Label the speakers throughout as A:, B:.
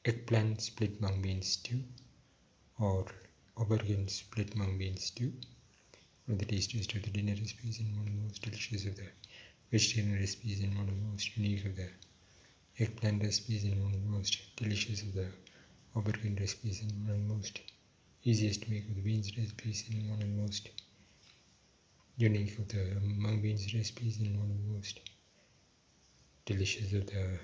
A: eggplant split mung bean stew or aubergine split mung bean stew. One of the tastiest of the dinner recipes and one of the most delicious of the vegetarian recipes and one of the most unique of the eggplant recipes and one of the most delicious of the aubergine recipes and one of the most easiest to make of the beans recipes and one of the most unique of the mung beans recipes and one of the most delicious of the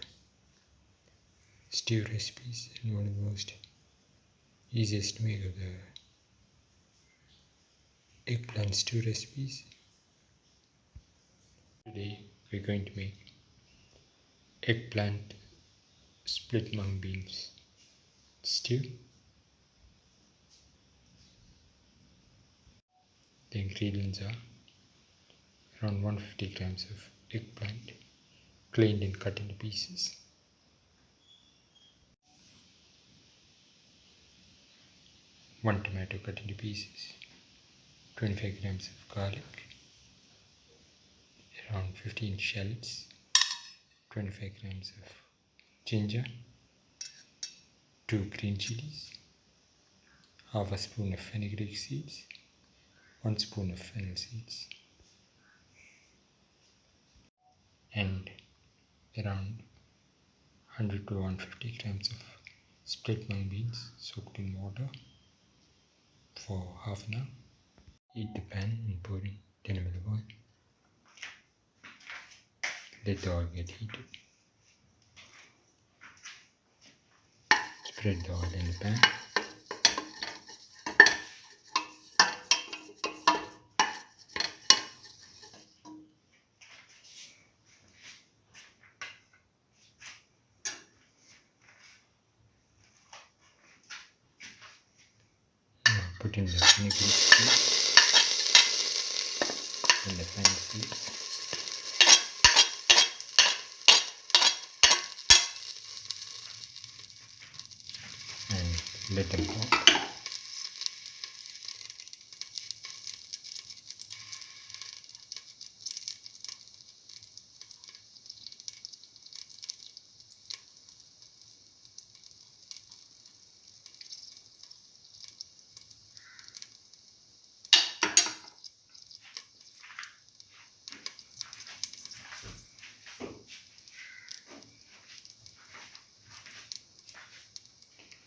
A: stew recipes and one of the most easiest to make of the eggplant stew recipes. Today we're going to make eggplant split mung beans stew. The ingredients are around 150 grams of eggplant cleaned and cut into pieces, 1 tomato cut into pieces, 25 grams of garlic, around 15 shallots, 25 grams of ginger, 2 green chilies, half a spoon of fenugreek seeds, 1 spoon of fennel seeds, and around 100 to 150 grams of split mung beans soaked in water for half an hour. Heat the pan and pour in 10 ml of oil. Let the oil get heated. Spread the oil in the pan. Now put in the fenugreek seeds and the fennel seeds. And let them cook.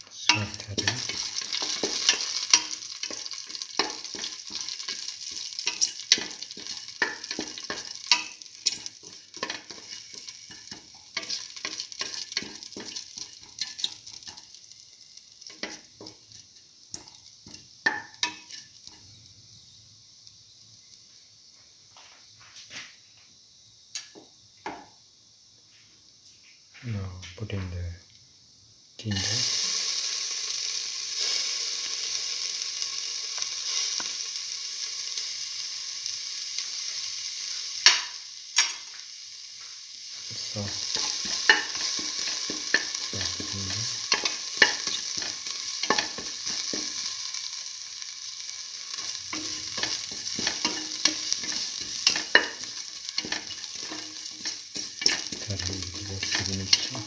A: Sort that out. Now put in the ginger, soft ginger, thoroughly roasted the mixture.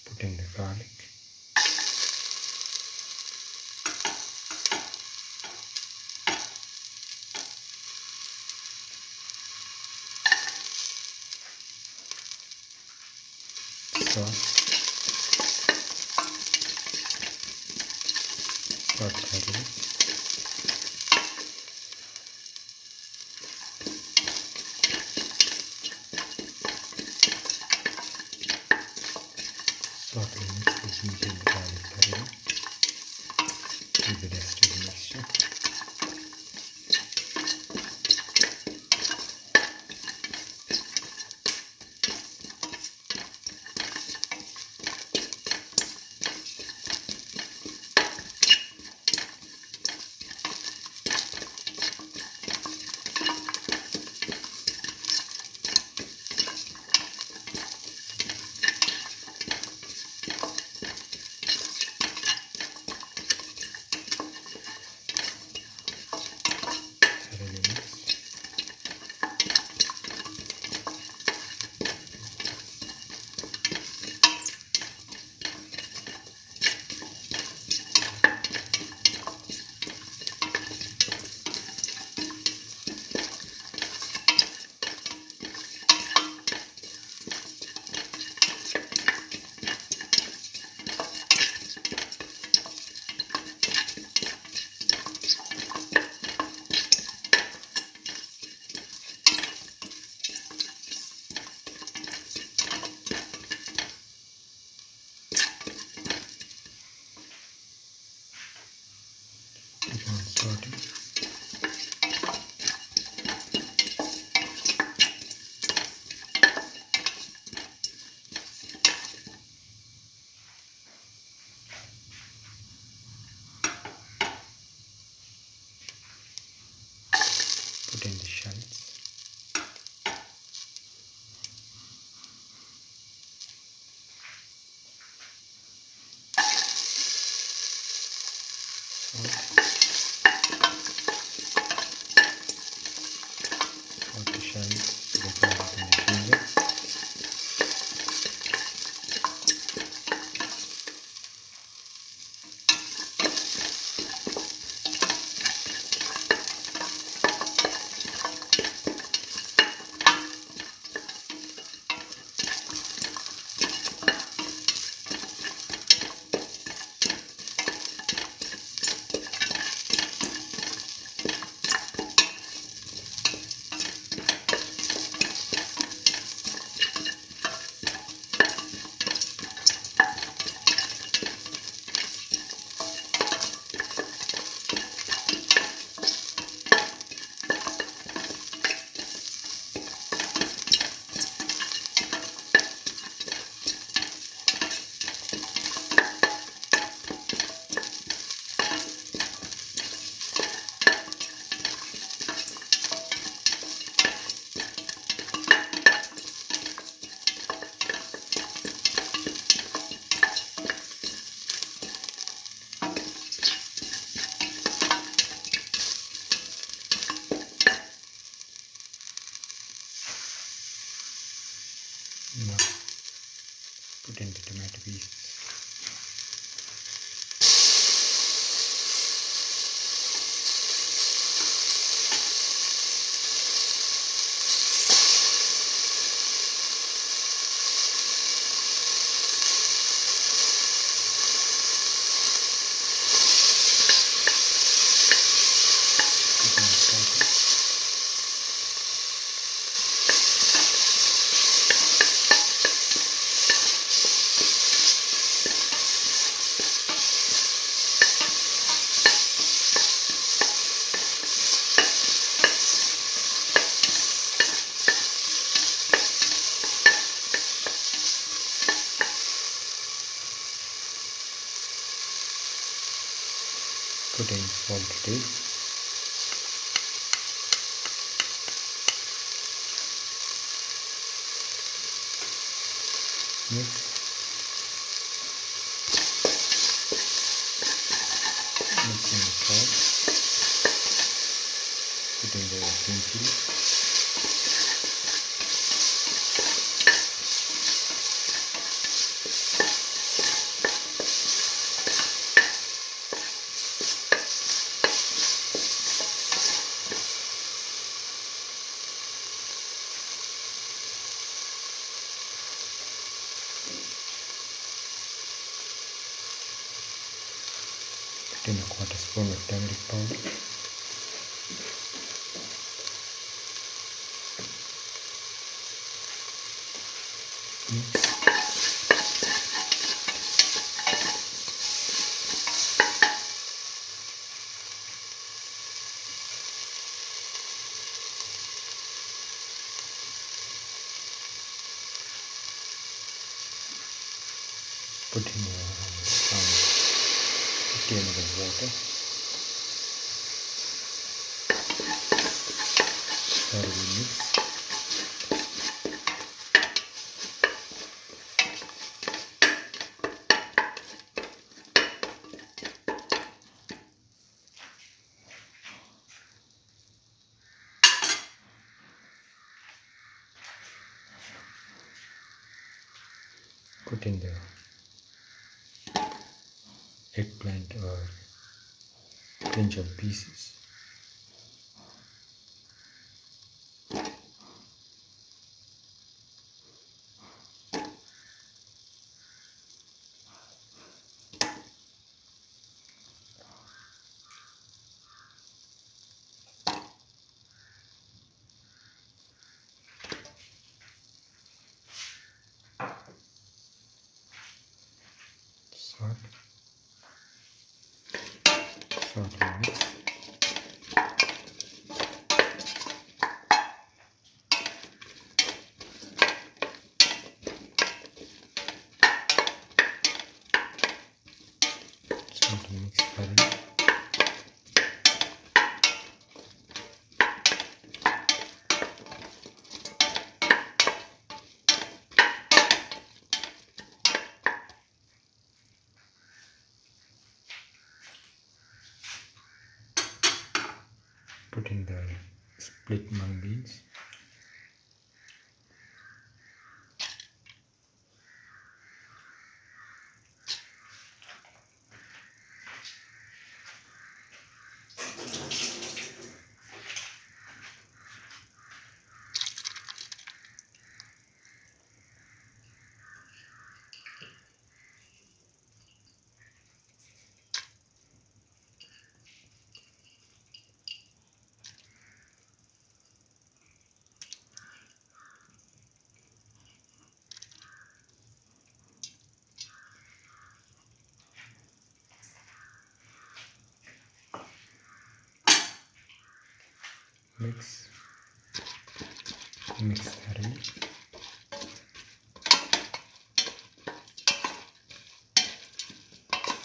A: Put in the garlic, salt, curry, shallots. Put the shallots in the freezer. Now put in the tomato pieces. Put in salted egg. Mix. Mix in the salt. Put in the green chili. Put in a quarter spoon of turmeric powder. Mix. Put in some 50 ml of water. Thoroughly mix. Put in the eggplant or brinjal pieces. Salt. Salt and mix. Salt and mix thoroughly. Put in the split mung beans. Mix thoroughly.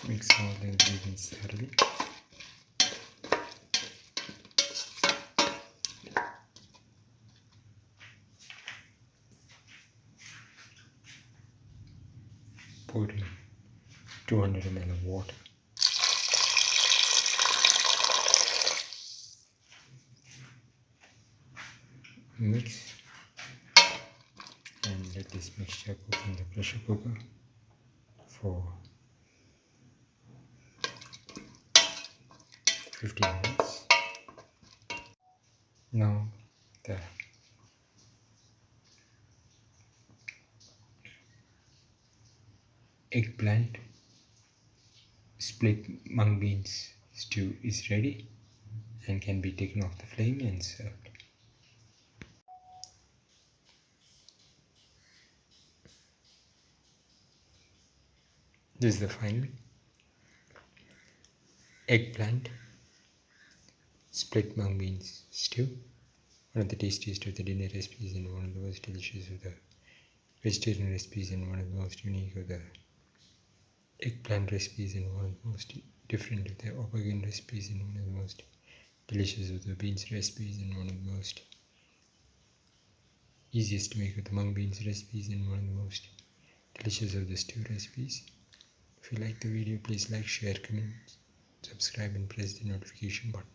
A: Mix all the ingredients thoroughly. Pour in 200 ml of water. Mix and let this mixture cook in the pressure cooker for 15 minutes. Now the eggplant split mung beans stew is ready and can be taken off the flame and served. This is the final eggplant split mung beans stew, one of the tastiest of the dinner recipes and one of the most delicious of the vegetarian recipes and one of the most unique of the eggplant recipes and one of the most different of the aubergine recipes and one of the most delicious of the beans recipes and one of the most easiest to make of the mung beans recipes and one of the most delicious of the stew recipes. If you like the video, please like, share, comment, subscribe and press the notification button.